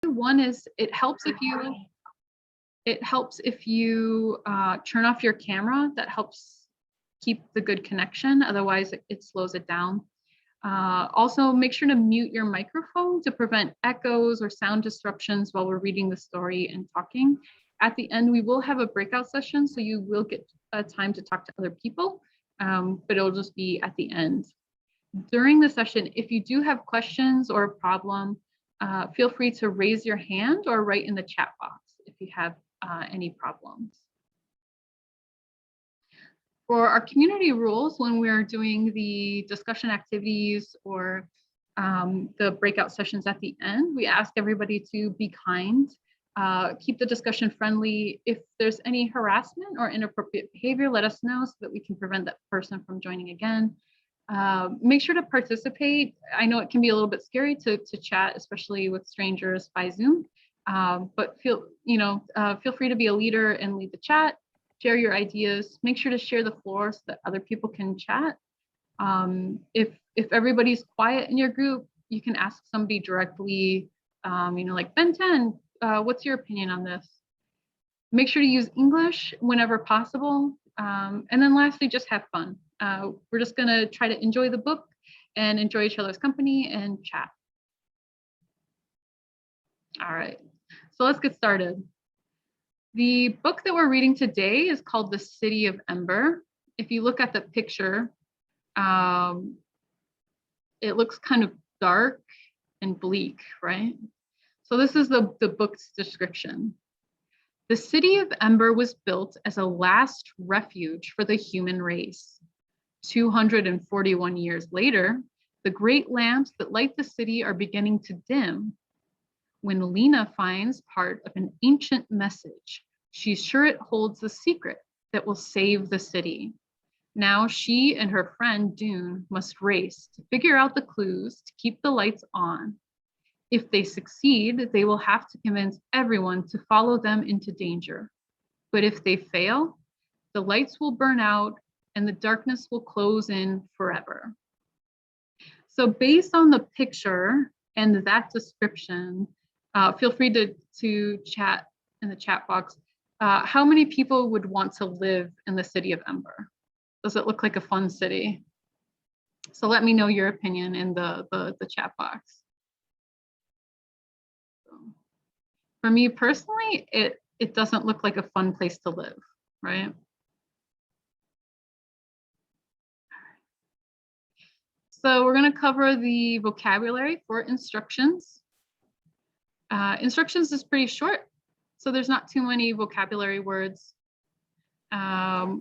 One is it helps if you turn off your camera. That helps keep the good connection. Otherwise, it slows it down. Also, make sure to mute your microphone to prevent echoes or sound disruptions while we're reading the story and talking. At the end, we will have a breakout session, so you will get time to talk to other people, but it'll just be at the end. During the session, if you do have questions or a problem, feel free to raise your hand or write in the chat box if you have any problems. For our community rules, when we're doing the discussion activities or the breakout sessions at the end, we ask everybody to be kind, keep the discussion friendly. If there's any harassment or inappropriate behavior, let us know so that we can prevent that person from joining again. Make sure to participate. I know it can be a little bit scary to chat, especially with strangers by Zoom, but feel free to be a leader and lead the chat. Share your ideas. Make sure to share the floor so that other people can chat. If everybody's quiet in your group, you can ask somebody directly, like Ben 10, what's your opinion on this? Make sure to use English whenever possible. And then lastly, just have fun. We're just gonna try to enjoy the book and enjoy each other's company and chat. All right, so let's get started. The book that we're reading today is called The City of Ember. If you look at the picture, it looks kind of dark and bleak, right? So this is the book's description. The City of Ember was built as a last refuge for the human race. 241 years later, the great lamps that light the city are beginning to dim. When Lena finds part of an ancient message, she's sure it holds the secret that will save the city. Now she and her friend Dune must race to figure out the clues to keep the lights on. If they succeed, they will have to convince everyone to follow them into danger. But if they fail, the lights will burn out and the darkness will close in forever. So based on the picture and that description, feel free to chat in the chat box. How many people would want to live in the City of Ember? Does it look like a fun city? So let me know your opinion in the chat box. So, for me personally, it doesn't look like a fun place to live, right? So we're going to cover the vocabulary for instructions. Instructions is pretty short, so there's not too many vocabulary words. The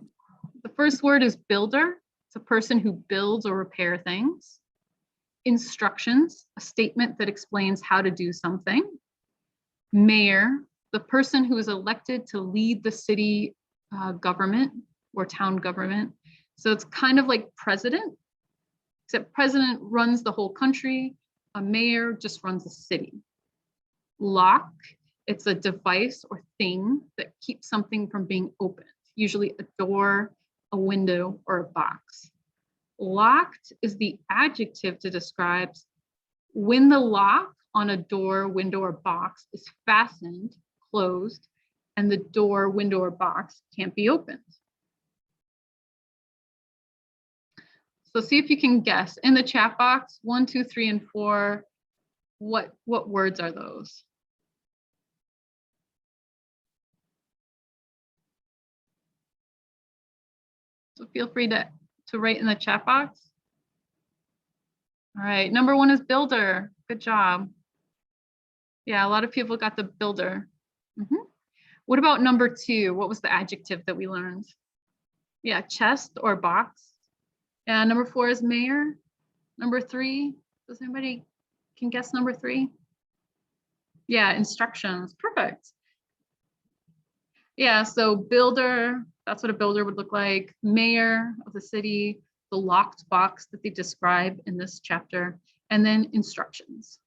first word is builder. It's a person who builds or repairs things. Instructions, a statement that explains how to do something. Mayor, the person who is elected to lead the city government or town government. So it's kind of like president, except president runs the whole country. A mayor just runs the city. Lock, it's a device or thing that keeps something from being opened, usually a door, a window, or a box. Locked is the adjective to describe when the lock on a door, window, or box is fastened, closed, and the door, window, or box can't be opened. So see if you can guess in the chat box, 1, 2, 3, and 4, what words are those? So feel free to write in the chat box. All right, number 1 is builder. Good job. Yeah, a lot of people got the builder. What about number 2? What was the adjective that we learned? Yeah, chest or box. And number 4 is mayor. Number 3, does anybody can guess number 3? Yeah, instructions, perfect. Yeah, so builder, that's what a builder would look like. Mayor of the city, the locked box that they describe in this chapter, and then instructions.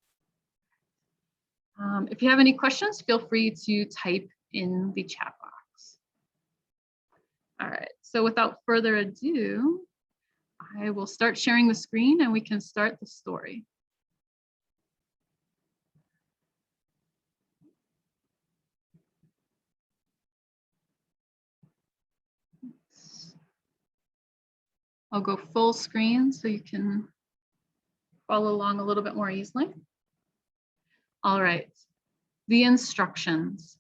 If you have any questions, feel free to type in the chat box. All right, so without further ado, I will start sharing the screen and we can start the story. I'll go full screen so you can follow along a little bit more easily. All right, the instructions.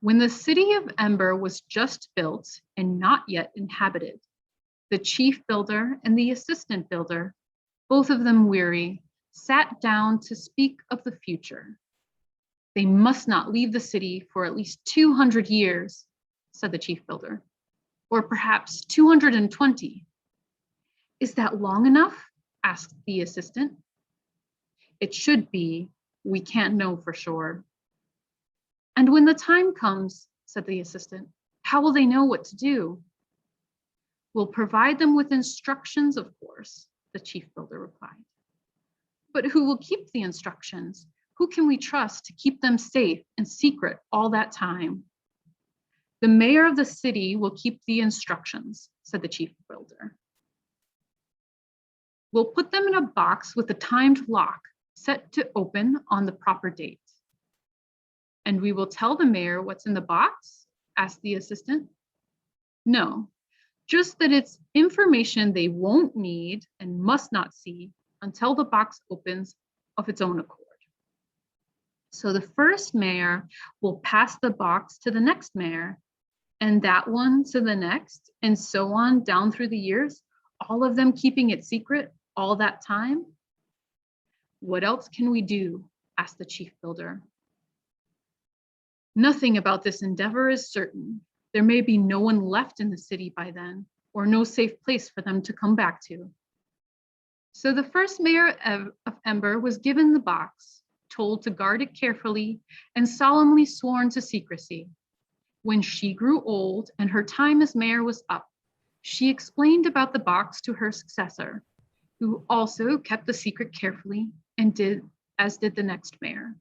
When the city of Ember was just built and not yet inhabited, the chief builder and the assistant builder, both of them weary, sat down to speak of the future. They must not leave the city for at least 200 years, said the chief builder, or perhaps 220. Is that long enough? Asked the assistant. It should be. We can't know for sure. And when the time comes, said the assistant, how will they know what to do? We'll provide them with instructions, of course, the chief builder replied. But who will keep the instructions? Who can we trust to keep them safe and secret all that time? The mayor of the city will keep the instructions, said the chief builder. We'll put them in a box with a timed lock set to open on the proper date. And we will tell the mayor what's in the box? Asked the assistant. No, just that it's information they won't need and must not see until the box opens of its own accord. So the first mayor will pass the box to the next mayor, and that one to the next, and so on down through the years, all of them keeping it secret all that time. What else can we do? Asked the chief builder. Nothing about this endeavor is certain. There may be no one left in the city by then, or no safe place for them to come back to. So the first mayor of Ember was given the box, told to guard it carefully, and solemnly sworn to secrecy. When she grew old and her time as mayor was up, she explained about the box to her successor, who also kept the secret carefully and did the next mayor.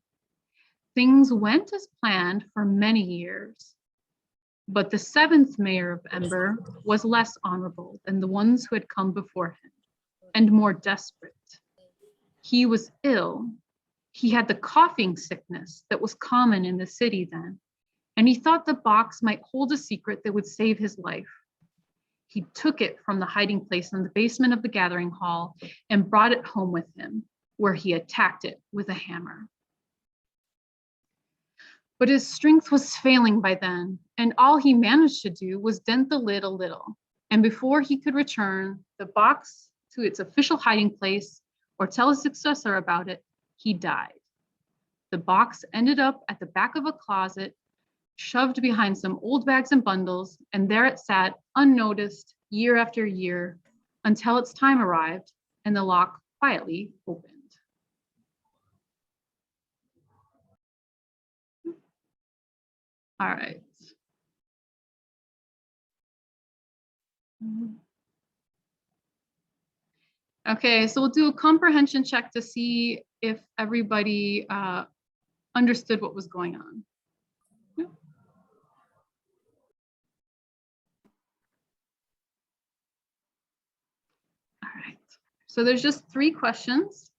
Things went as planned for many years, but the seventh mayor of Ember was less honorable than the ones who had come before him, and more desperate. He was ill. He had the coughing sickness that was common in the city then, and he thought the box might hold a secret that would save his life. He took it from the hiding place in the basement of the gathering hall and brought it home with him, where he attacked it with a hammer. But his strength was failing by then, and all he managed to do was dent the lid a little. And before he could return the box to its official hiding place or tell his successor about it, he died. The box ended up at the back of a closet, shoved behind some old bags and bundles, and there it sat unnoticed year after year until its time arrived and the lock quietly opened. All right. Okay, so we'll do a comprehension check to see if everybody understood what was going on. Yeah. All right, so there's just 3 questions.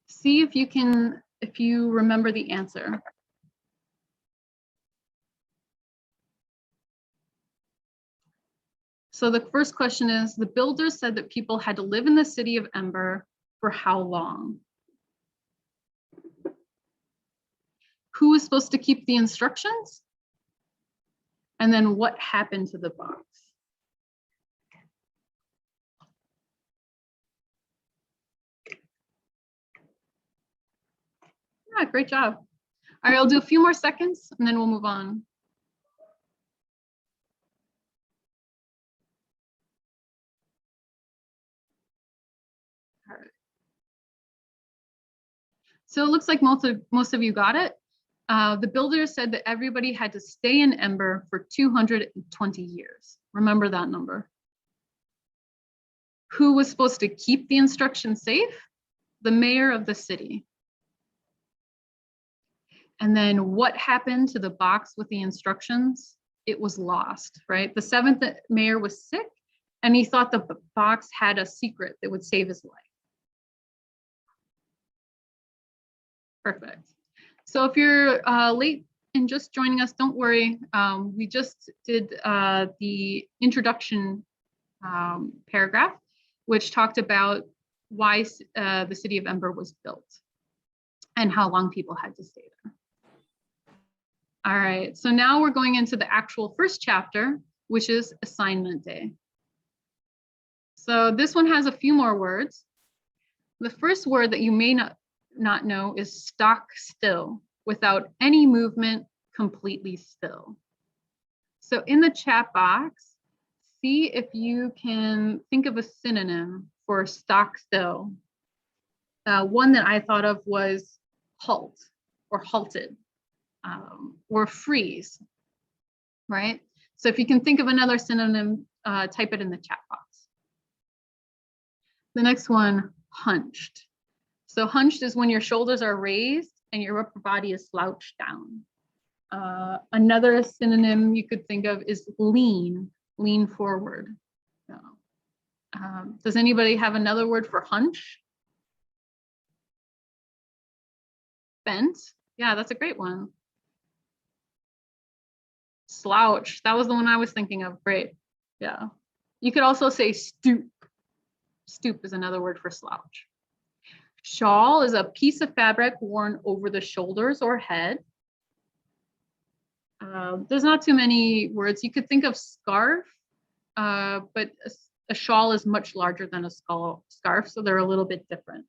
See if you remember the answer. So the first question is, the builders said that people had to live in the city of Ember for how long? Who was supposed to keep the instructions? And then what happened to the box? Yeah, great job. All right, I'll do a few more seconds and then we'll move on. All right. So it looks like most of you got it. The builders said that everybody had to stay in Ember for 220 years. Remember that number. Who was supposed to keep the instructions safe? The mayor of the city. And then what happened to the box with the instructions? It was lost, right? The 7th mayor was sick and he thought the box had a secret that would save his life. Perfect. So if you're late and just joining us, don't worry. We just did the introduction paragraph, which talked about why the city of Ember was built and how long people had to stay there. All right, so now we're going into the actual first chapter, which is assignment day. So this one has a few more words. The first word that you may not know is stock still, without any movement, completely still. So in the chat box, see if you can think of a synonym for stock still. One that I thought of was halt or halted or freeze, right? So if you can think of another synonym, type it in the chat box. The next one, hunched. So hunched is when your shoulders are raised and your upper body is slouched down. Another synonym you could think of is lean forward. So, does anybody have another word for hunch? Bent. Yeah, that's a great one. Slouch. That was the one I was thinking of. Great. Yeah. You could also say stoop. Stoop is another word for slouch. Shawl is a piece of fabric worn over the shoulders or head. There's not too many words. You could think of scarf, but a shawl is much larger than a scarf, so they're a little bit different.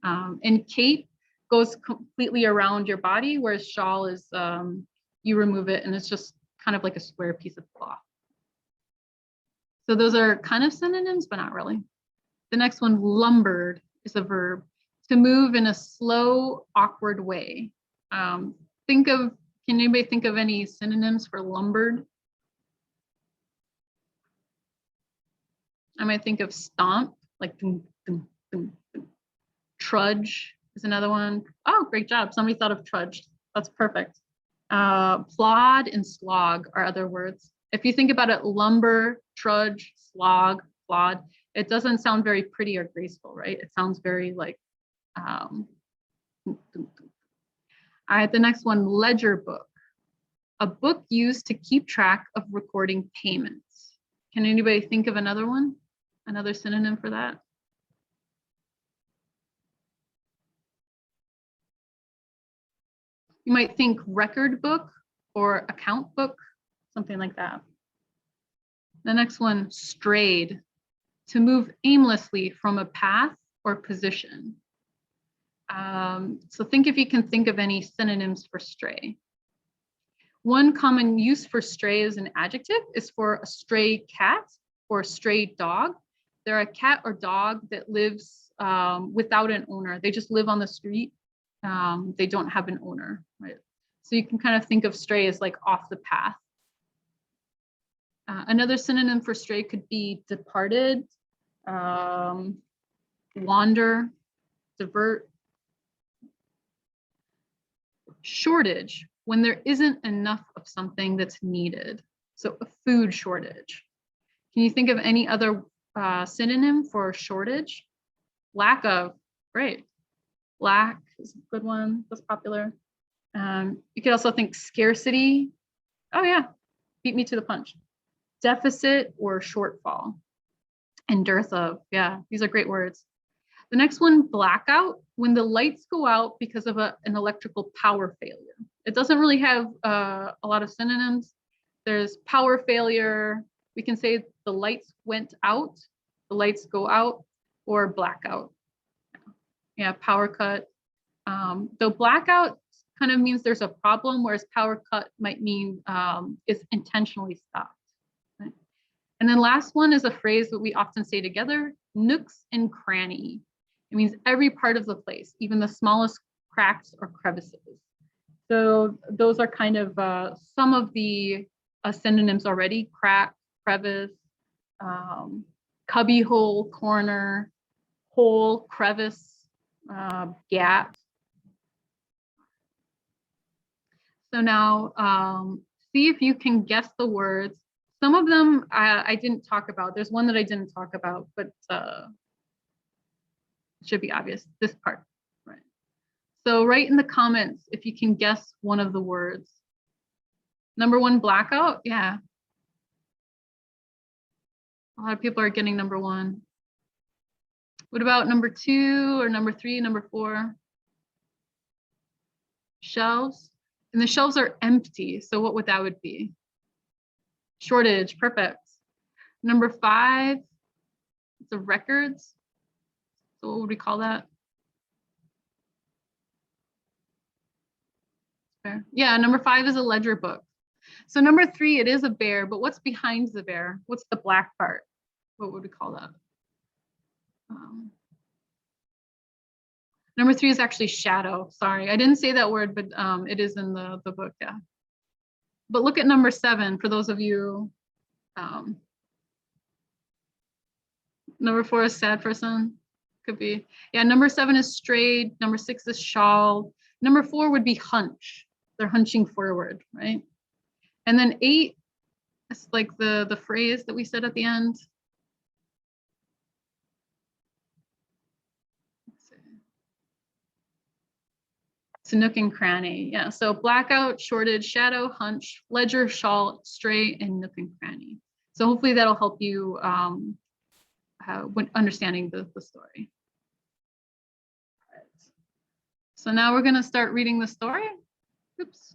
And cape goes completely around your body, whereas shawl is, you remove it and it's just kind of like a square piece of cloth. So those are kind of synonyms, but not really. The next one, lumbered, is a verb. To move in a slow, awkward way. Can anybody think of any synonyms for lumbered? I might think of stomp, like dum, dum, dum, dum. Trudge is another one. Oh, great job. Somebody thought of trudge. That's perfect. Plod and slog are other words. If you think about it, lumber, trudge, slog, plod, it doesn't sound very pretty or graceful, right? It sounds very like, all right, the next one, ledger book. A book used to keep track of recording payments. Can anybody think of another one? Another synonym for that? You might think record book or account book, something like that. The next one, strayed. To move aimlessly from a path or position. So think if you can think of any synonyms for stray. One common use for stray as an adjective is for a stray cat or a stray dog. They're a cat or dog that lives without an owner. They just live on the street. They don't have an owner, right? So you can kind of think of stray as like off the path. Another synonym for stray could be departed, wander, divert. Shortage, when there isn't enough of something that's needed. So a food shortage. Can you think of any other synonym for shortage? Lack of, great. Lack is a good one, that's popular. You could also think scarcity. Oh yeah, beat me to the punch. Deficit or shortfall. And dearth of, yeah, these are great words. The next one, blackout, when the lights go out because of an electrical power failure. It doesn't really have a lot of synonyms. There's power failure. We can say the lights went out, the lights go out, or blackout. Yeah, power cut. Though blackout kind of means there's a problem, whereas power cut might mean it's intentionally stopped. Right? And then last one is a phrase that we often say together, nooks and cranny. It means every part of the place, even the smallest cracks or crevices. So those are kind of some of the synonyms already: crack, crevice, cubby hole, corner, hole, crevice, gap. So now see if you can guess the words. Some of them I didn't talk about. There's one that I didn't talk about, but it should be obvious, this part, right? So write in the comments if you can guess one of the words. Number one, blackout, yeah. A lot of people are getting number 1. What about number 2 or number 3, number 4? Shelves. And the shelves are empty. So what would that would be? Shortage. Perfect. Number 5, the records. So what would we call that? Fair. Yeah, number 5 is a ledger book. So number 3, it is a bear, but what's behind the bear? What's the black part? What would we call that? Number 3 is actually shadow. Sorry, I didn't say that word, but it is in the book, yeah. But look at number 7 for those of you. Number 4 is sad person. Could be. Yeah, number 7 is strayed. Number 6 is shawl. Number 4 would be hunch. They're hunching forward, right? And then 8 is like the phrase that we said at the end. It's a nook and cranny. Yeah, so blackout, shortage, shadow, hunch, ledger, shawl, stray, and nook and cranny. So hopefully that'll help you when understanding the story. Right. So now we're gonna start reading the story. Oops.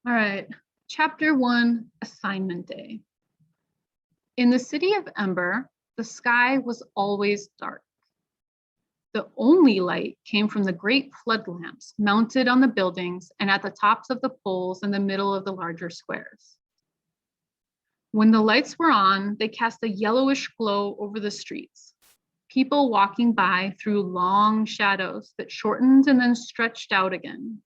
All right, chapter 1, assignment day. In the city of Ember, the sky was always dark. The only light came from the great flood lamps mounted on the buildings and at the tops of the poles in the middle of the larger squares. When the lights were on, they cast a yellowish glow over the streets. People walking by threw long shadows that shortened and then stretched out again.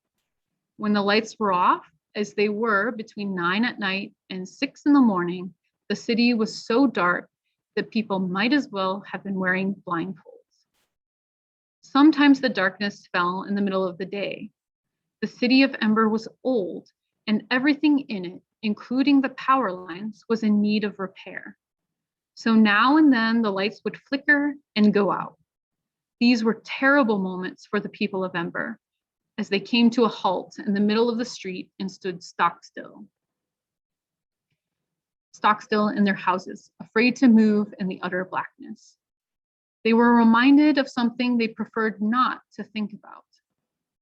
When the lights were off, as they were between 9 at night and 6 in the morning, the city was so dark that people might as well have been wearing blindfolds. Sometimes the darkness fell in the middle of the day. The city of Ember was old, and everything in it, including the power lines, was in need of repair. So now and then the lights would flicker and go out. These were terrible moments for the people of Ember, as they came to a halt in the middle of the street and stood stock still in their houses, afraid to move in the utter blackness. They were reminded of something they preferred not to think about,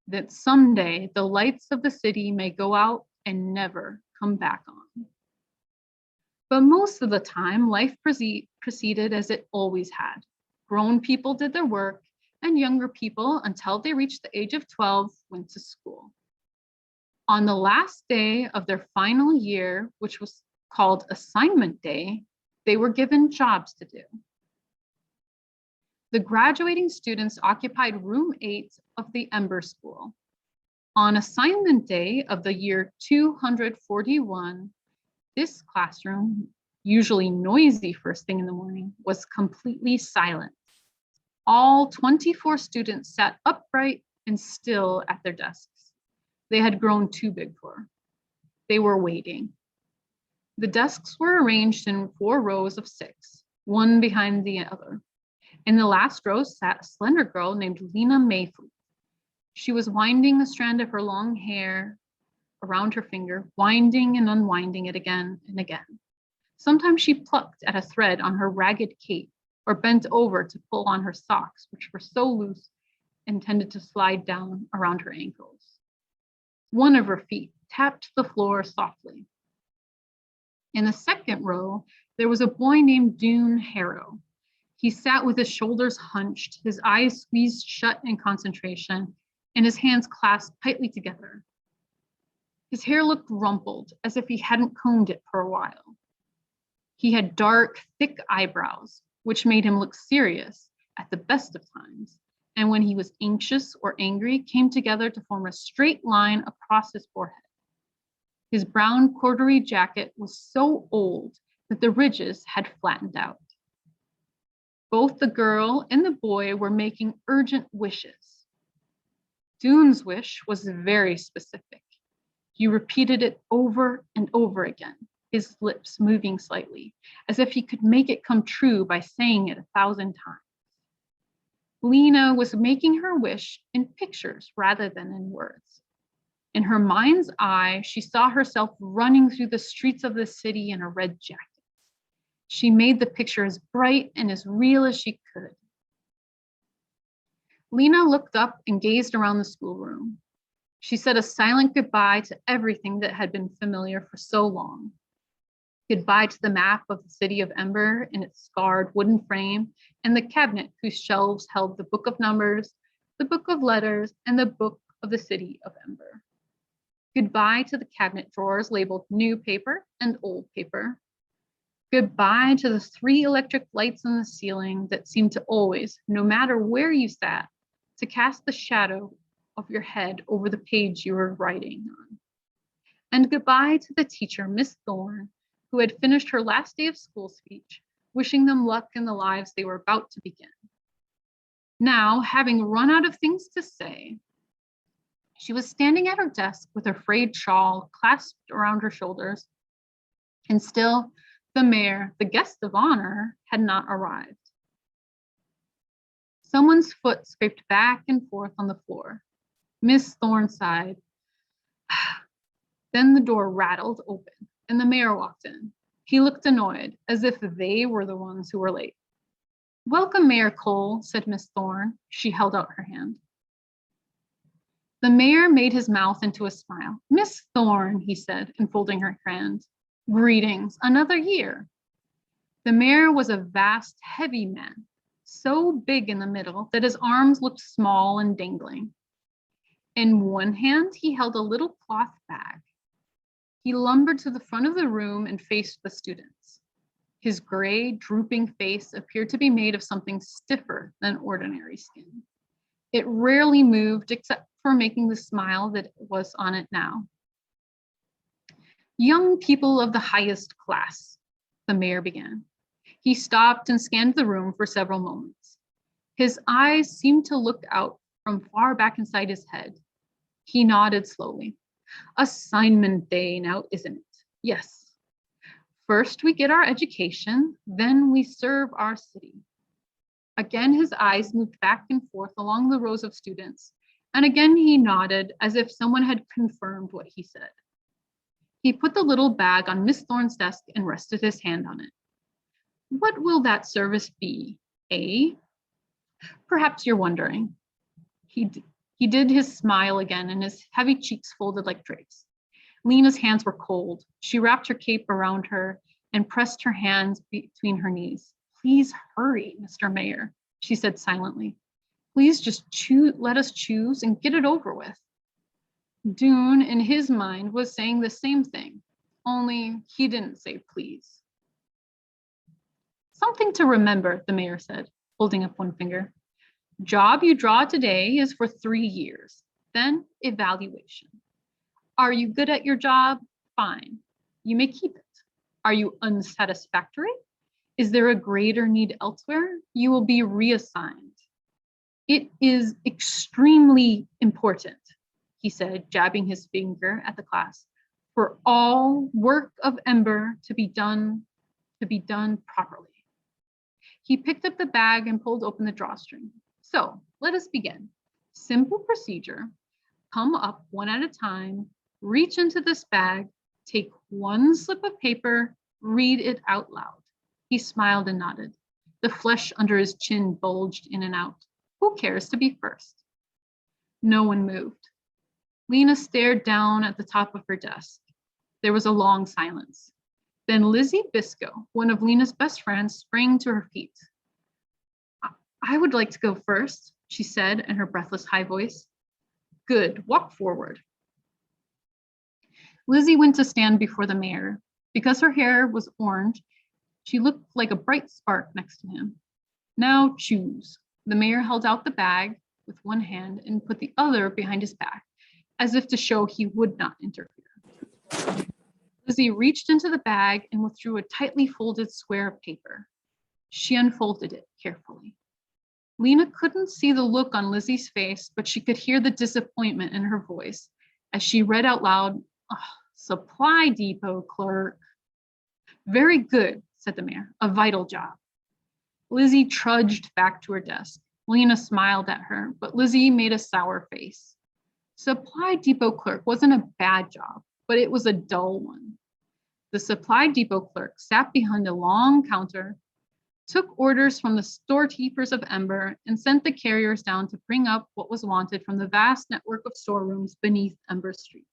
that someday the lights of the city may go out and never come back on. But most of the time, life proceeded as it always had. Grown people did their work, and younger people, until they reached the age of 12, went to school. On the last day of their final year, which was called assignment day, they were given jobs to do. The graduating students occupied room 8 of the Ember School. On assignment day of the year 241, this classroom, usually noisy first thing in the morning, was completely silent. All 24 students sat upright and still at their desks. They had grown too big for. They were waiting. The desks were arranged in 4 rows of 6, one behind the other. In the last row sat a slender girl named Lena Mayfleet. She was winding a strand of her long hair around her finger, winding and unwinding it again and again. Sometimes she plucked at a thread on her ragged cape or bent over to pull on her socks, which were so loose and tended to slide down around her ankles. One of her feet tapped the floor softly. In the second row, there was a boy named Dune Harrow. He sat with his shoulders hunched, his eyes squeezed shut in concentration, and his hands clasped tightly together. His hair looked rumpled, as if he hadn't combed it for a while. He had dark, thick eyebrows, which made him look serious at the best of times, and when he was anxious or angry, came together to form a straight line across his forehead. His brown corduroy jacket was so old that the ridges had flattened out. Both the girl and the boy were making urgent wishes. Dune's wish was very specific. He repeated it over and over again, his lips moving slightly, as if he could make it come true by saying it 1,000 times. Lena was making her wish in pictures rather than in words. In her mind's eye, she saw herself running through the streets of the city in a red jacket. She made the picture as bright and as real as she could. Lena looked up and gazed around the schoolroom. She said a silent goodbye to everything that had been familiar for so long. Goodbye to the map of the City of Ember in its scarred wooden frame and the cabinet whose shelves held the book of numbers, the book of letters, and the book of the City of Ember. Goodbye to the cabinet drawers labeled new paper and old paper. Goodbye to the 3 electric lights on the ceiling that seemed to always, no matter where you sat, to cast the shadow of your head over the page you were writing on. And goodbye to the teacher, Miss Thorne, who had finished her last day of school speech, wishing them luck in the lives they were about to begin. Now, having run out of things to say, she was standing at her desk with her frayed shawl clasped around her shoulders, and still the mayor, the guest of honor, had not arrived. Someone's foot scraped back and forth on the floor. Miss Thorne sighed. Then the door rattled open and the mayor walked in. He looked annoyed, as if they were the ones who were late. Welcome, Mayor Cole, said Miss Thorne. She held out her hand. The mayor made his mouth into a smile. Miss Thorne, he said, enfolding her hand. Greetings, another year. The mayor was a vast, heavy man, so big in the middle that his arms looked small and dangling. In one hand, he held a little cloth bag. He lumbered to the front of the room and faced the students. His gray, drooping face appeared to be made of something stiffer than ordinary skin. It rarely moved except for making the smile that was on it now. Young people of the highest class, the mayor began. He stopped and scanned the room for several moments. His eyes seemed to look out from far back inside his head. He nodded slowly. Assignment day now, isn't it? Yes. First we get our education, then we serve our city. Again, his eyes moved back and forth along the rows of students, and again he nodded as if someone had confirmed what he said. He put the little bag on Miss Thorne's desk and rested his hand on it. What will that service be, eh? Perhaps you're wondering. He did his smile again, and his heavy cheeks folded like drapes. Lena's hands were cold. She wrapped her cape around her and pressed her hands between her knees. Please hurry, Mr. Mayor, she said silently. Please just let us choose and get it over with. Dune, in his mind, was saying the same thing, only he didn't say please. Something to remember, the mayor said, holding up one finger. Job you draw today is for 3 years, then evaluation. Are you good at your job? Fine, you may keep it. Are you unsatisfactory? Is there a greater need elsewhere? You will be reassigned. It is extremely important, he said, jabbing his finger at the class, for all work of Ember to be done properly. He picked up the bag and pulled open the drawstring. So let us begin. Simple procedure. Come up one at a time, reach into this bag, take one slip of paper, read it out loud. He smiled and nodded. The flesh under his chin bulged in and out. Who cares to be first? No one moved. Lena stared down at the top of her desk. There was a long silence. Then Lizzie Biscoe, one of Lena's best friends, sprang to her feet. I would like to go first, she said in her breathless high voice. Good, walk forward. Lizzie went to stand before the mayor. Because her hair was orange, she looked like a bright spark next to him. Now choose. The mayor held out the bag with one hand and put the other behind his back, as if to show he would not interfere. Lizzie reached into the bag and withdrew a tightly folded square of paper. She unfolded it carefully. Lena couldn't see the look on Lizzie's face, but she could hear the disappointment in her voice as she read out loud, oh, Supply Depot clerk. Very good, said the mayor, a vital job. Lizzie trudged back to her desk. Lena smiled at her, but Lizzie made a sour face. Supply depot clerk wasn't a bad job, but it was a dull one. The supply depot clerk sat behind a long counter, took orders from the storekeepers of Ember, and sent the carriers down to bring up what was wanted from the vast network of storerooms beneath Ember streets.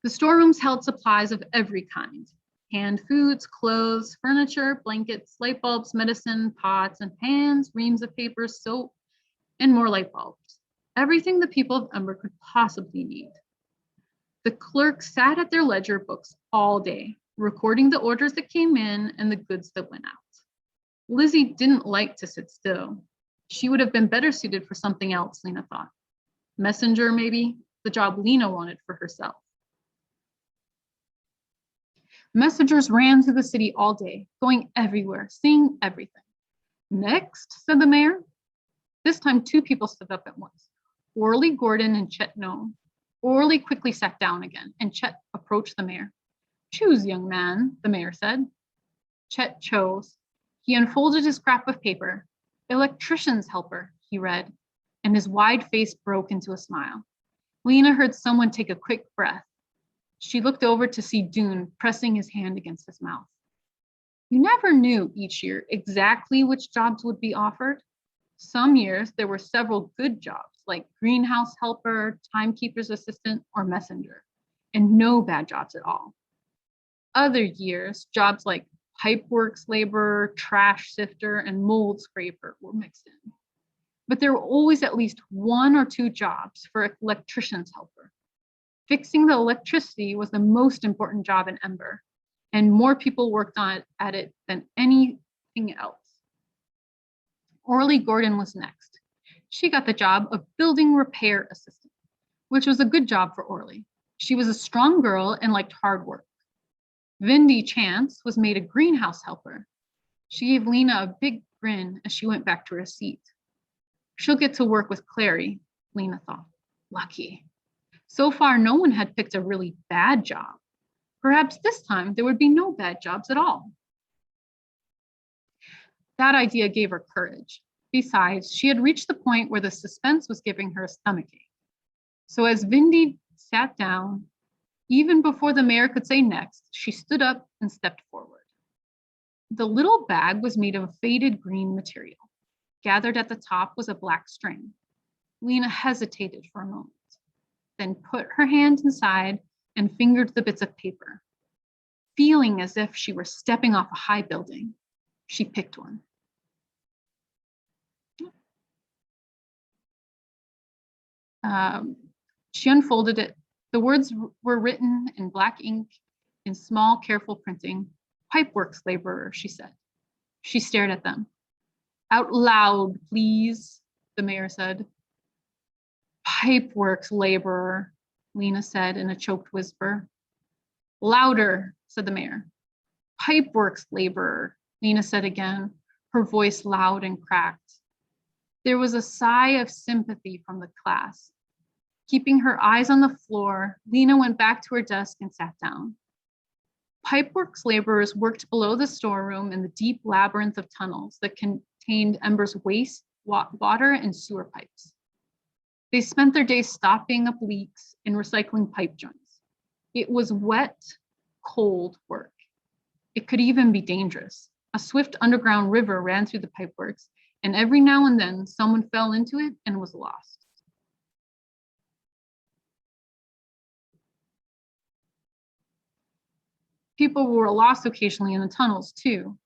The storerooms held supplies of every kind: canned foods, clothes, furniture, blankets, light bulbs, medicine, pots and pans, reams of paper, soap, and more light bulbs. Everything the people of Ember could possibly need. The clerks sat at their ledger books all day, recording the orders that came in and the goods that went out. Lizzie didn't like to sit still. She would have been better suited for something else, Lena thought. Messenger, maybe, the job Lena wanted for herself. Messengers ran through the city all day, going everywhere, seeing everything. Next, said the mayor. This time, two people stood up at once, Orly Gordon and Chet Nome. Orly quickly sat down again, and Chet approached the mayor. Choose, young man, the mayor said. Chet chose. He unfolded his scrap of paper. Electrician's helper, he read, and his wide face broke into a smile. Lena heard someone take a quick breath. She looked over to see Dune pressing his hand against his mouth. You never knew each year exactly which jobs would be offered. Some years there were several good jobs like greenhouse helper, timekeeper's assistant, or messenger, and no bad jobs at all. Other years, jobs like pipeworks laborer, trash sifter, and mold scraper were mixed in. But there were always at least one or two jobs for an electrician's helper. Fixing the electricity was the most important job in Ember, and more people worked at it than anything else. Orly Gordon was next. She got the job of building repair assistant, which was a good job for Orly. She was a strong girl and liked hard work. Vindy Chance was made a greenhouse helper. She gave Lena a big grin as she went back to her seat. She'll get to work with Clary, Lena thought. Lucky. So far, no one had picked a really bad job. Perhaps this time there would be no bad jobs at all. That idea gave her courage. Besides, she had reached the point where the suspense was giving her a stomachache. So as Vindy sat down, even before the mayor could say next, she stood up and stepped forward. The little bag was made of faded green material. Gathered at the top was a black string. Lena hesitated for a moment, then put her hand inside and fingered the bits of paper. Feeling as if she were stepping off a high building, she picked one. She unfolded it. The words were written in black ink in small, careful printing. Pipeworks laborer, she said. She stared at them. Out loud, please, the mayor said. Pipeworks laborer, Lena said in a choked whisper. Louder, said the mayor. Pipeworks laborer, Lena said again, her voice loud and cracked. There was a sigh of sympathy from the class. Keeping her eyes on the floor, Lena went back to her desk and sat down. Pipeworks laborers worked below the storeroom in the deep labyrinth of tunnels that contained Ember's waste, water, and sewer pipes. They spent their days stopping up leaks and recycling pipe joints. It was wet, cold work. It could even be dangerous. A swift underground river ran through the pipeworks, and every now and then someone fell into it and was lost. People were lost occasionally in the tunnels too,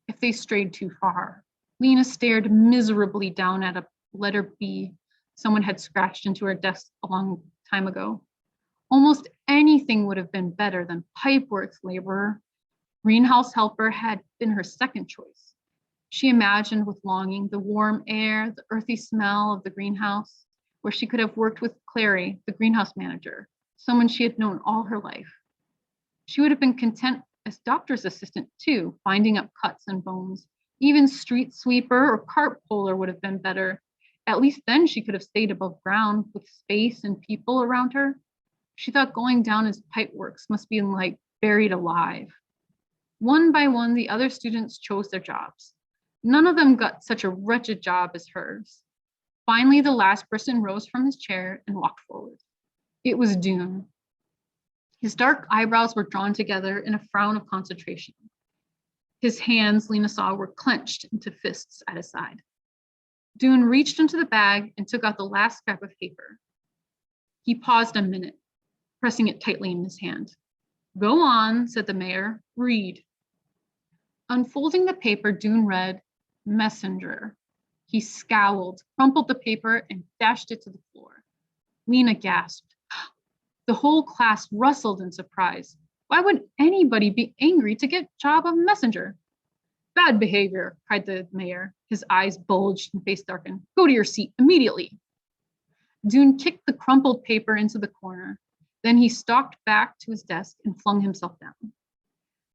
if they strayed too far. Lena stared miserably down at a letter B someone had scratched into her desk a long time ago. Almost anything would have been better than pipeworks laborer. Greenhouse helper had been her second choice. She imagined with longing the warm air, the earthy smell of the greenhouse, where she could have worked with Clary, the greenhouse manager, someone she had known all her life. She would have been content as doctor's assistant too, binding up cuts and bones. Even street sweeper or cart puller would have been better. At least then she could have stayed above ground with space and people around her. She thought going down as pipeworks must be like buried alive. One by one, the other students chose their jobs. None of them got such a wretched job as hers. Finally, the last person rose from his chair and walked forward. It was Dune. His dark eyebrows were drawn together in a frown of concentration. His hands, Lena saw, were clenched into fists at his side. Dune reached into the bag and took out the last scrap of paper. He paused a minute, pressing it tightly in his hand. Go on, said the mayor. Read. Unfolding the paper, Dune read, Messenger. He scowled, crumpled the paper, and dashed it to the floor. Lena gasped. The whole class rustled in surprise. Why would anybody be angry to get job of messenger? Bad behavior, cried the mayor. His eyes bulged and face darkened. Go to your seat immediately. Dune kicked the crumpled paper into the corner. Then he stalked back to his desk and flung himself down.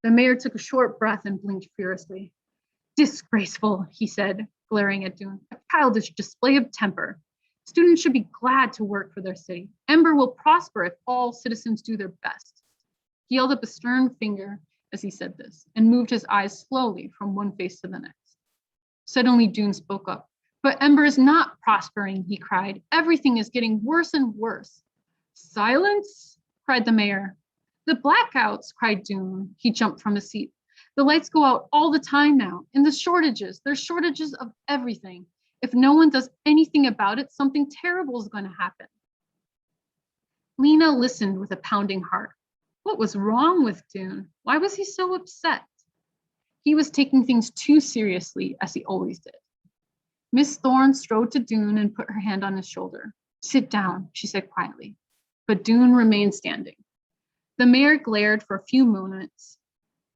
The mayor took a short breath and blinked furiously. Disgraceful, he said, glaring at Dune. A childish display of temper. Students should be glad to work for their city. Ember will prosper if all citizens do their best. He held up a stern finger as he said this and moved his eyes slowly from one face to the next. Suddenly, Dune spoke up. But Ember is not prospering, he cried. Everything is getting worse and worse. Silence, cried the mayor. The blackouts, cried Dune. He jumped from his seat. The lights go out all the time now. And the shortages, there's shortages of everything. If no one does anything about it, something terrible is going to happen. Lena listened with a pounding heart. What was wrong with Dune? Why was he so upset? He was taking things too seriously, as he always did. Miss Thorne strode to Dune and put her hand on his shoulder. Sit down, she said quietly. But Dune remained standing. The mayor glared for a few moments.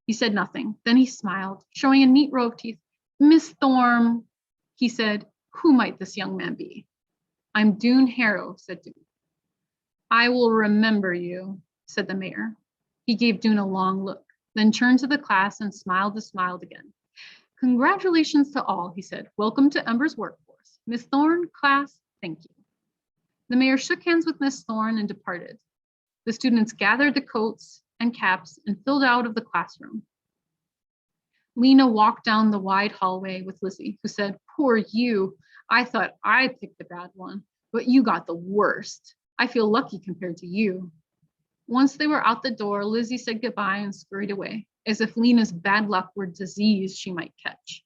He said nothing. Then he smiled, showing a neat row of teeth. Miss Thorne, he said, who might this young man be? I'm Dune Harrow, said Dune. I will remember you, said the mayor. He gave Dune a long look, then turned to the class and smiled again. Congratulations to all, he said. Welcome to Ember's workforce. Miss Thorne, class, thank you. The mayor shook hands with Miss Thorne and departed. The students gathered the coats and caps and filed out of the classroom. Lena walked down the wide hallway with Lizzie, who said, poor you. I thought I picked a bad one, but you got the worst. I feel lucky compared to you. Once they were out the door, Lizzie said goodbye and scurried away, as if Lena's bad luck were disease she might catch.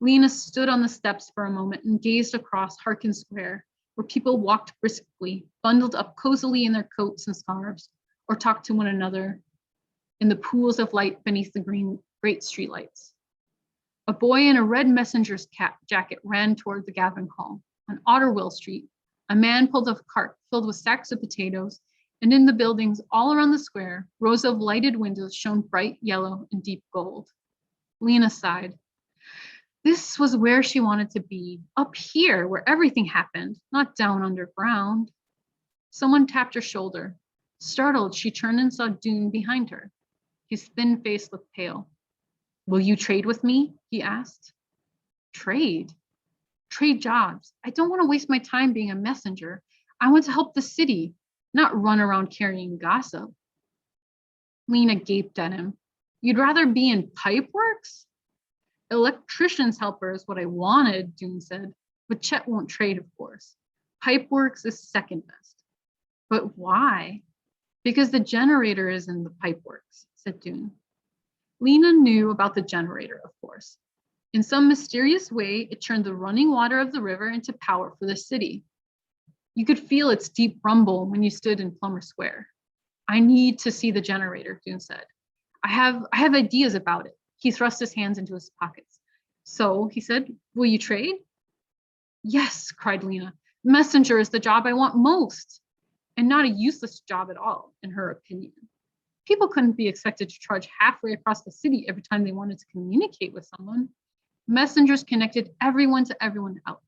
Lena stood on the steps for a moment and gazed across Harkin Square, where people walked briskly, bundled up cozily in their coats and scarves, or talked to one another in the pools of light beneath the great streetlights. A boy in a red messenger's jacket ran toward the gathering hall. On Otterwell Street, a man pulled a cart filled with sacks of potatoes, and in the buildings all around the square, rows of lighted windows shone bright yellow and deep gold. Lena sighed. This was where she wanted to be, up here where everything happened, not down underground. Someone tapped her shoulder. Startled, she turned and saw Dune behind her. His thin face looked pale. Will you trade with me? He asked. Trade? Trade jobs. I don't want to waste my time being a messenger. I want to help the city, not run around carrying gossip. Lena gaped at him. You'd rather be in pipeworks? Electrician's helper is what I wanted, Dune said, but Chet won't trade, of course. Pipeworks is second best. But why? Because the generator is in the pipeworks, said Dune. Lena knew about the generator, of course. In some mysterious way, it turned the running water of the river into power for the city. You could feel its deep rumble when you stood in Plummer Square. I need to see the generator, Dune said. I have ideas about it. He thrust his hands into his pockets. So, he said, will you trade? Yes, cried Lena. Messenger is the job I want most, and not a useless job at all, in her opinion. People couldn't be expected to trudge halfway across the city every time they wanted to communicate with someone. Messengers connected everyone to everyone else.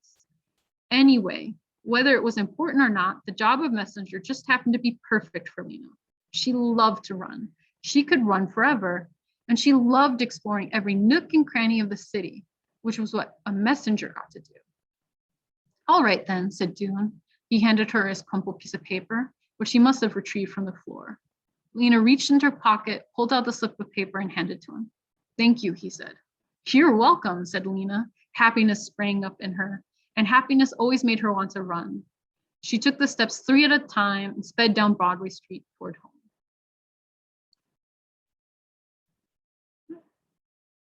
Anyway, whether it was important or not, the job of messenger just happened to be perfect for Lena. She loved to run. She could run forever, and she loved exploring every nook and cranny of the city, which was what a messenger ought to do. All right then, said Dune. He handed her his crumpled piece of paper, which he must have retrieved from the floor. Lena reached into her pocket, pulled out the slip of paper, and handed it to him. Thank you, he said. You're welcome, said Lena. Happiness sprang up in her, and happiness always made her want to run. She took the steps 3 at a time and sped down Broadway Street toward home.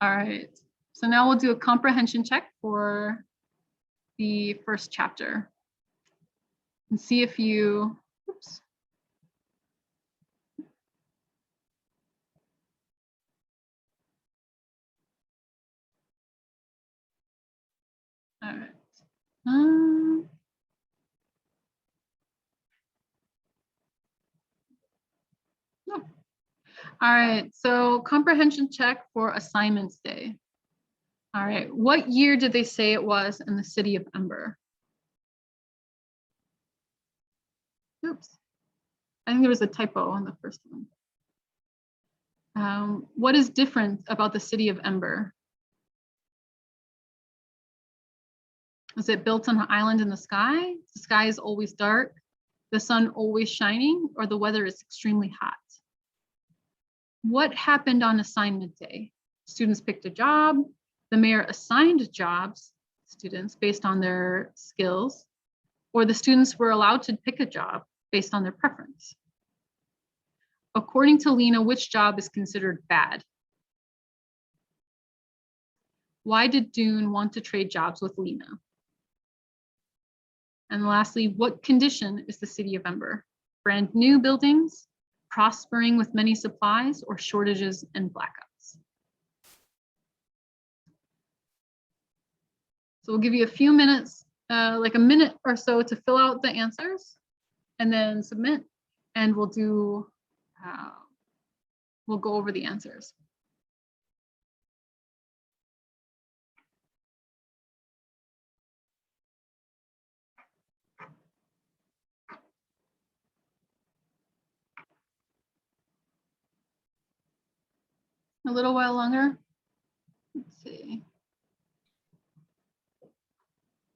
All right, so now we'll do a comprehension check for the first chapter and see if you, oops. All right. No. All right, so comprehension check for assignments day. All right, what year did they say it was in the City of Ember? Oops, I think there was a typo on the first one. What is different about the City of Ember? Is it built on an island in the sky? The sky is always dark, the sun always shining, or the weather is extremely hot? What happened on assignment day? Students picked a job, the mayor assigned jobs, students based on their skills, or the students were allowed to pick a job based on their preference. According to Lena, which job is considered bad? Why did Dune want to trade jobs with Lena? And lastly, what condition is the City of Ember? Brand new buildings, prospering with many supplies, or shortages and blackouts? So we'll give you a few minutes, like a minute or so to fill out the answers and then submit, and we'll go over the answers. A little while longer. Let's see.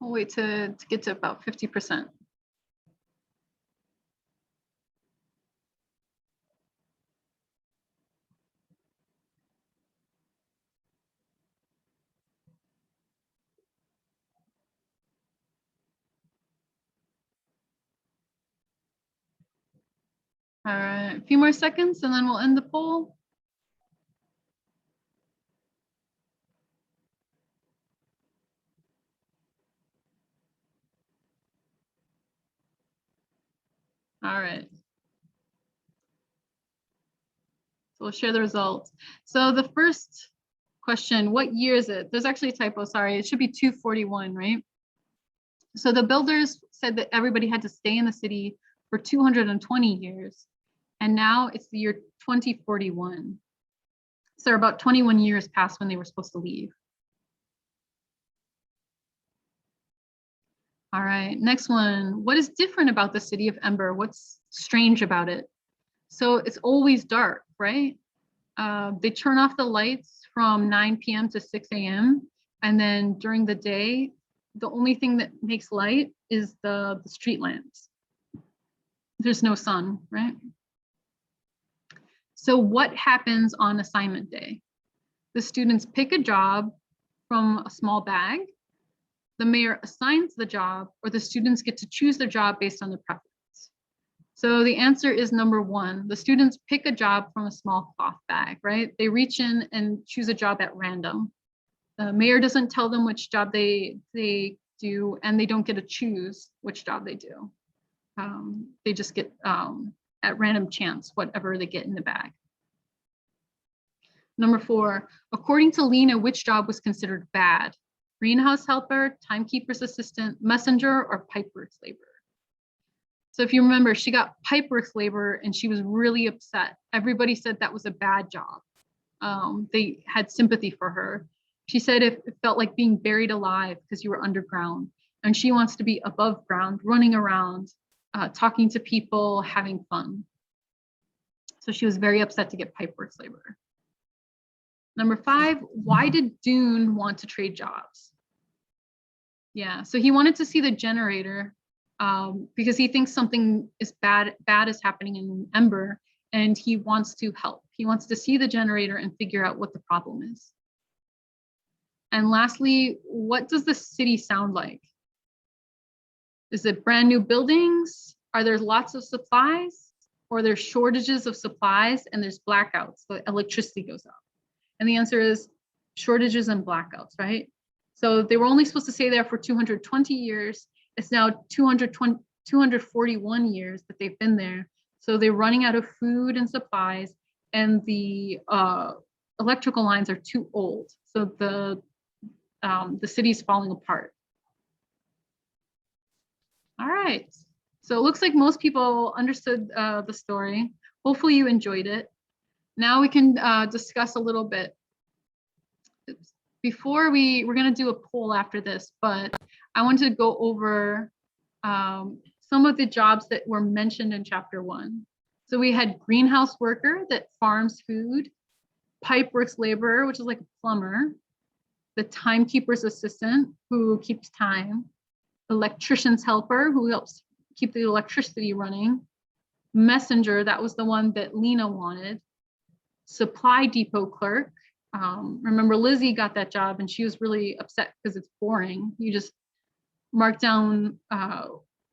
We'll wait to get to about 50%. All right, a few more seconds and then we'll end the poll. All right. So we'll share the results. So the first question, what year is it? There's actually a typo, sorry. It should be 241, right? So the builders said that everybody had to stay in the city for 220 years. And now it's the year 2041. So about 21 years past when they were supposed to leave. All right, next one. What is different about the City of Ember? What's strange about it? So it's always dark, right? They turn off the lights from 9 p.m. to 6 a.m. And then during the day, the only thing that makes light is the street lamps. There's no sun, right? So what happens on assignment day? The students pick a job from a small bag, the mayor assigns the job, or the students get to choose their job based on their preference. So the answer is number 1. The students pick a job from a small cloth bag, right? They reach in and choose a job at random. The mayor doesn't tell them which job they do, and they don't get to choose which job they do. They just get at random chance whatever they get in the bag. Number 4, according to Lena, which job was considered bad? Greenhouse helper, timekeeper's assistant, messenger, or pipeworks laborer? So if you remember, she got pipeworks laborer and she was really upset. Everybody said that was a bad job. They had sympathy for her. She said it felt like being buried alive because you were underground, and she wants to be above ground, running around, talking to people, having fun. So she was very upset to get pipeworks laborer. Number 5, why did Dune want to trade jobs? Yeah, so he wanted to see the generator because he thinks something is bad is happening in Ember, and he wants to help. He wants to see the generator and figure out what the problem is. And lastly, what does the city sound like? Is it brand new buildings? Are there lots of supplies? Or there's shortages of supplies and there's blackouts, so electricity goes up? And the answer is shortages and blackouts, right? So they were only supposed to stay there for 220 years. It's now 241 years that they've been there. So they're running out of food and supplies, and the electrical lines are too old. So the city's falling apart. All right. So it looks like most people understood the story. Hopefully you enjoyed it. Now we can discuss a little bit. Before we're going to do a poll after this, but I want to go over some of the jobs that were mentioned in chapter 1. So we had greenhouse worker that farms food, pipeworks laborer, which is like a plumber, the timekeeper's assistant who keeps time, electrician's helper who helps keep the electricity running, messenger, that was the one that Lena wanted, supply depot clerk. Remember Lizzie got that job and she was really upset because it's boring. You just mark down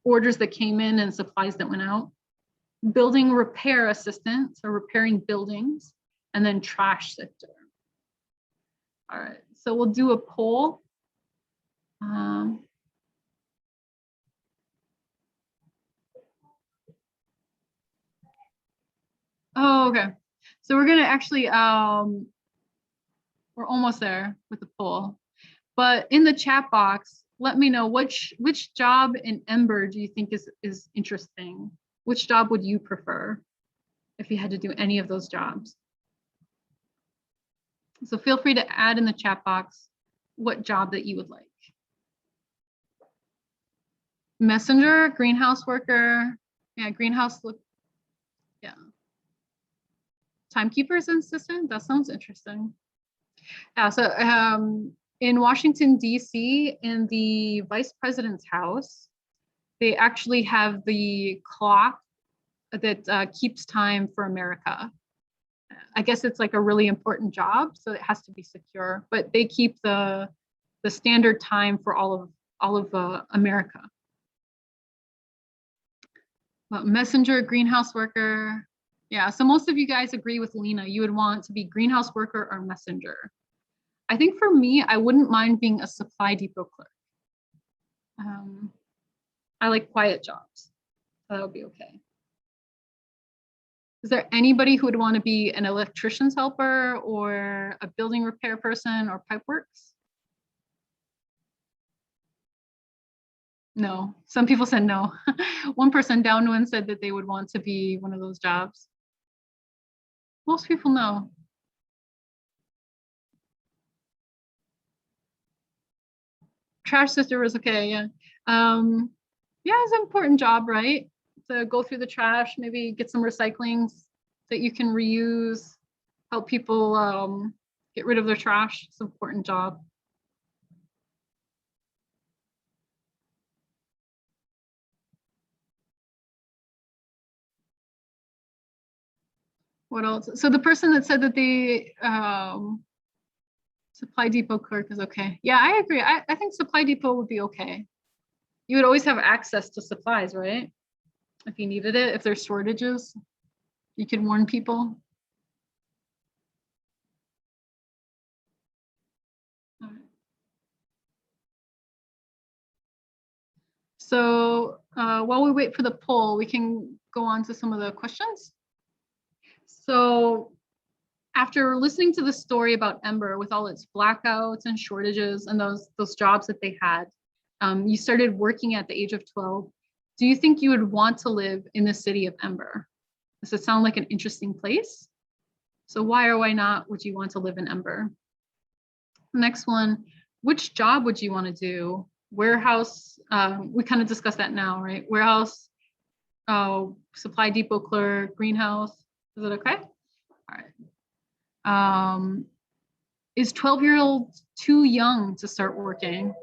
orders that came in and supplies that went out. Building repair assistant, so repairing buildings, and then trash sifter. All right, so we'll do a poll. Oh, okay. So we're gonna actually, we're almost there with the poll. But in the chat box, let me know which job in Ember do you think is interesting? Which job would you prefer if you had to do any of those jobs? So feel free to add in the chat box what job that you would like. Messenger, greenhouse worker, yeah, greenhouse look, yeah. Timekeeper's assistant, that sounds interesting. Yeah, so in Washington, D.C., in the vice president's house, they actually have the clock that keeps time for America. I guess it's like a really important job, so it has to be secure, but they keep the standard time for all of America. But messenger, greenhouse worker. Yeah, so most of you guys agree with Lena. You would want to be greenhouse worker or messenger. I think for me, I wouldn't mind being a supply depot clerk. I like quiet jobs, so that would be okay. Is there anybody who would want to be an electrician's helper or a building repair person or pipeworks? No, some people said no. One person, downwind, said that they would want to be one of those jobs. Most people know. Trash sister was okay, yeah. Yeah, it's an important job, right? To go through the trash, maybe get some recycling that you can reuse, help people get rid of their trash. It's an important job. What else? So the person that said that the supply depot clerk is okay. Yeah, I agree. I think supply depot would be okay. You would always have access to supplies, right? If you needed it, if there's shortages, you could warn people. All right. So while we wait for the poll, we can go on to some of the questions. So after listening to the story about Ember with all its blackouts and shortages and those jobs that they had, you started working at the age of 12. Do you think you would want to live in the city of Ember? Does it sound like an interesting place? So why or why not would you want to live in Ember? Next one, which job would you want to do? Warehouse, we kind of discussed that now, right? Warehouse, supply depot clerk, greenhouse, is it okay? All right. Is 12-year-old too young to start working?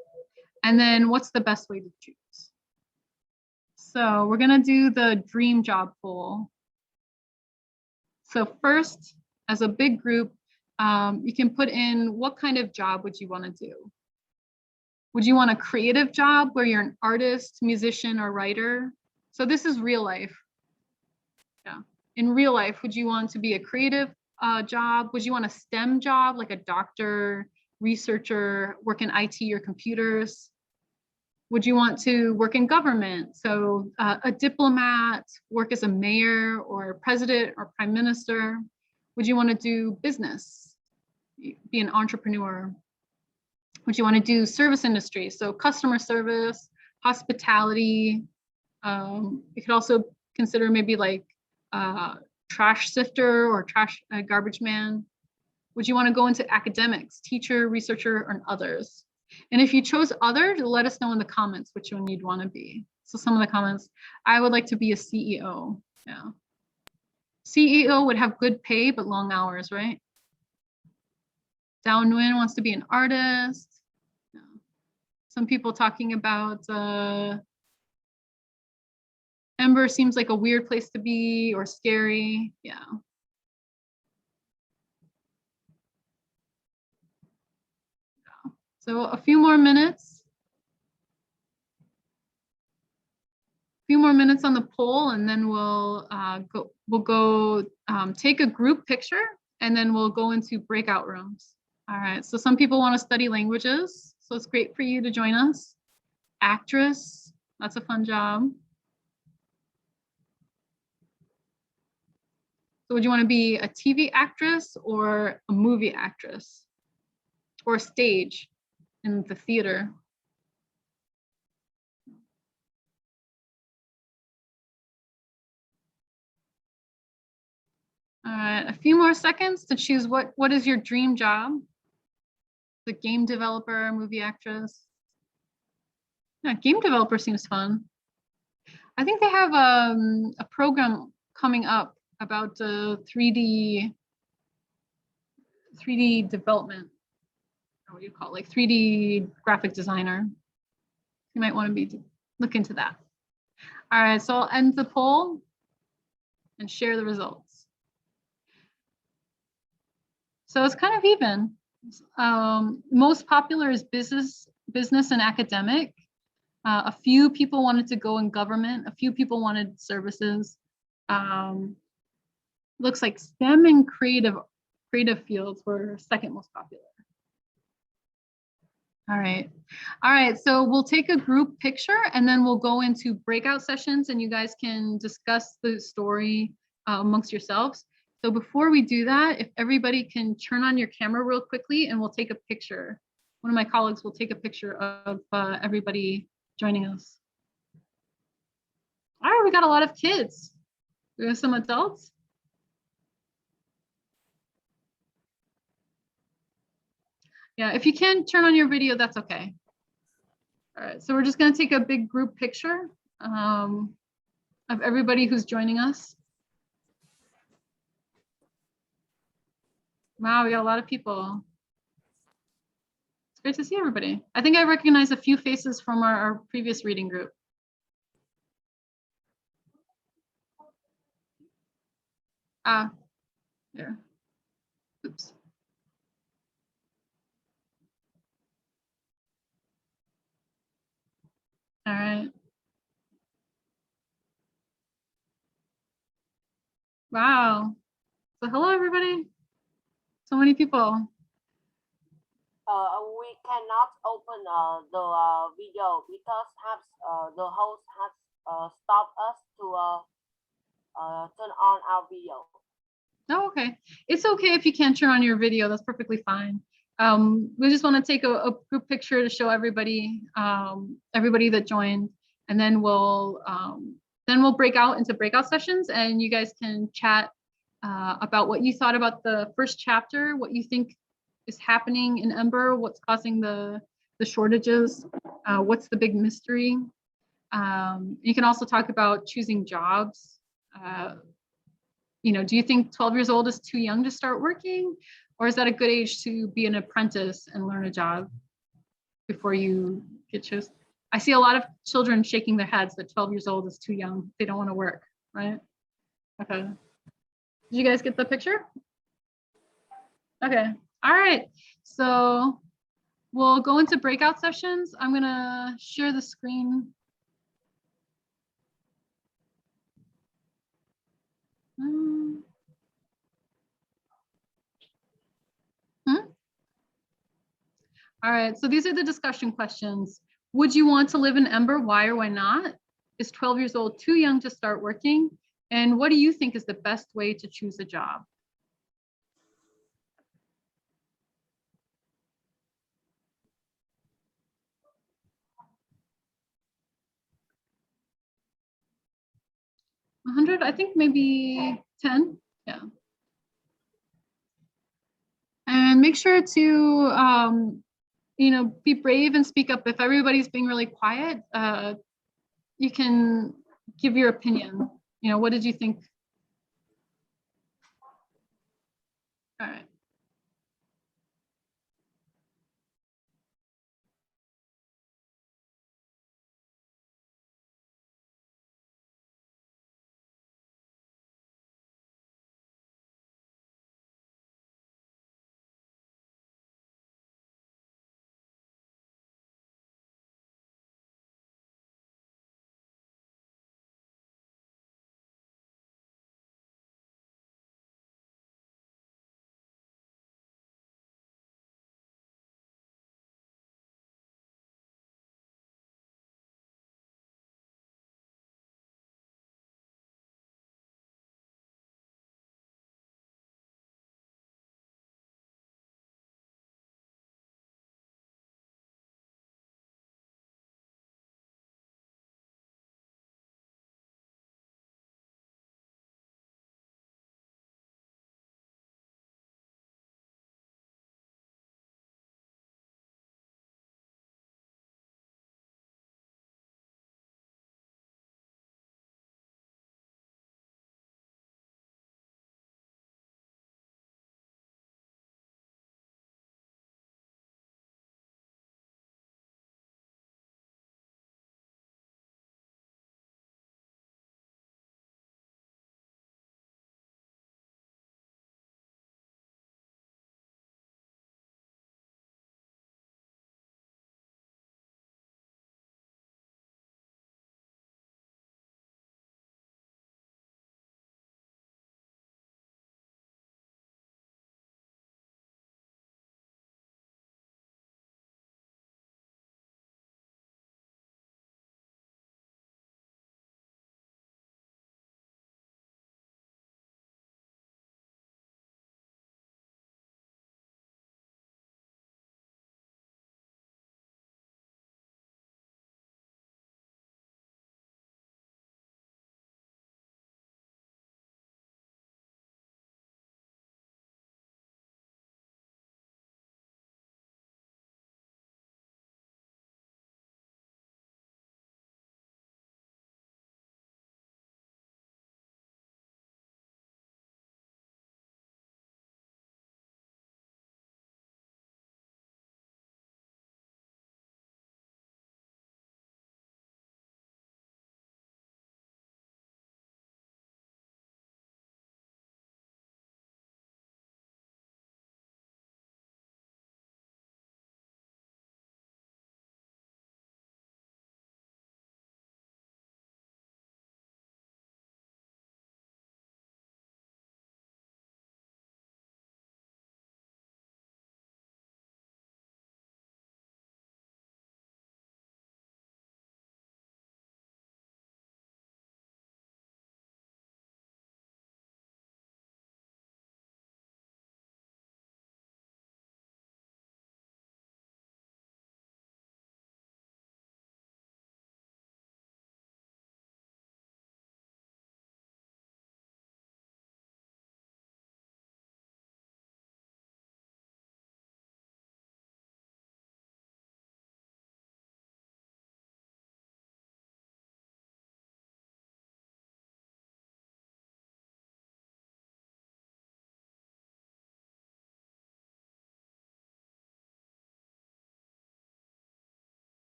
And then what's the best way to choose? So we're gonna do the dream job poll. So first, as a big group, You can put in what kind of job would you want to do? Would you want a creative job where you're an artist, musician, or writer? So this is real life. Yeah. In real life, would you want to be a creative job? Would you want a STEM job, like a doctor, researcher, work in IT or computers? Would you want to work in government? So a diplomat, work as a mayor or president or prime minister? Would you want to do business, be an entrepreneur? Would you want to do service industry? So customer service, hospitality. You could also consider maybe like trash sifter or trash garbage man. Would you want to go into academics, teacher, researcher, or others? And if you chose other, let us know in the comments which one you'd want to be. So some of the comments, I would like to be a CEO. Yeah. CEO would have good pay, but long hours, right? Dao Nguyen wants to be an artist. Yeah. Some people talking about Ember seems like a weird place to be or scary. Yeah. So a few more minutes. Few more minutes on the poll, and then we'll go take a group picture, and then we'll go into breakout rooms. All right, so some people want to study languages, so it's great for you to join us. Actress, that's a fun job. So would you want to be a TV actress or a movie actress or stage in the theater? All right, a few more seconds to choose what is your dream job? The game developer, movie actress. Yeah, game developer seems fun. I think they have a program coming up about 3D development. What do you call it? Like 3D graphic designer. You might want to look into that. All right, so I'll end the poll and share the results. So it's kind of even. Most popular is business and academic. A few people wanted to go in government. A few people wanted services. Looks like STEM and creative fields were second most popular. All right. So we'll take a group picture and then we'll go into breakout sessions and you guys can discuss the story amongst yourselves. So before we do that, if everybody can turn on your camera real quickly and we'll take a picture. One of my colleagues will take a picture of everybody joining us. All right, we got a lot of kids. We have some adults. Yeah, if you can turn on your video, that's okay. All right, so we're just gonna take a big group picture of everybody who's joining us. Wow, we got a lot of people. It's great to see everybody. I think I recognize a few faces from our previous reading group. There. Oops. All right. Wow. So hello, everybody. So many people. We cannot open the video because the host has stopped us to turn on our video. Oh, okay. It's okay if you can't turn on your video. That's perfectly fine. We just want to take a group picture to show everybody that joined, and then we'll break out into breakout sessions, and you guys can chat about what you thought about the first chapter, what you think is happening in Ember, what's causing the shortages, what's the big mystery. You can also talk about choosing jobs. Do you think 12 years old is too young to start working? Or is that a good age to be an apprentice and learn a job before you get chosen? I see a lot of children shaking their heads that 12 years old is too young. They don't want to work, right? Okay. Did you guys get the picture? Okay. All right. So we'll go into breakout sessions. I'm gonna share the screen. Hmm. All right. So these are the discussion questions. Would you want to live in Ember? Why or why not? Is 12 years old too young to start working? And what do you think is the best way to choose a job? $100, I think maybe 10. Yeah. And make sure to, be brave and speak up. If everybody's being really quiet, you can give your opinion. What did you think? All right.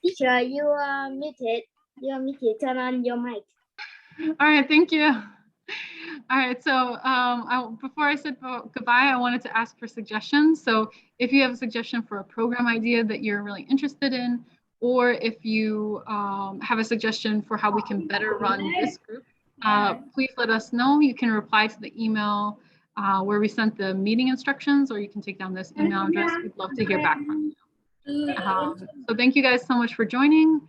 Teacher, you are muted. You are muted. Turn on your mic. All right, thank you. All right, so before I said goodbye, I wanted to ask for suggestions. So if you have a suggestion for a program idea that you're really interested in, or if you have a suggestion for how we can better run this group, please let us know. You can reply to the email where we sent the meeting instructions, or you can take down this email address. We'd love to hear back from you. So thank you guys so much for joining.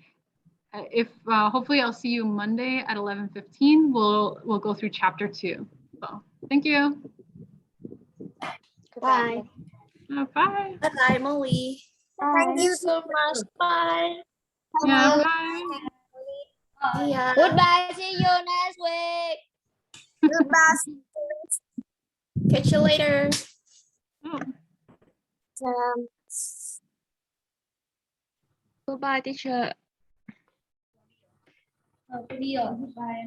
If hopefully I'll see you Monday at 11:15. We'll go through chapter 2. So thank you. Bye. Bye. Bye, Molly. Thank you so much. Bye. Yeah, bye. Yeah. Goodbye. See you next week. Goodbye. Catch you later. Oh. Goodbye, teacher. Video. Goodbye.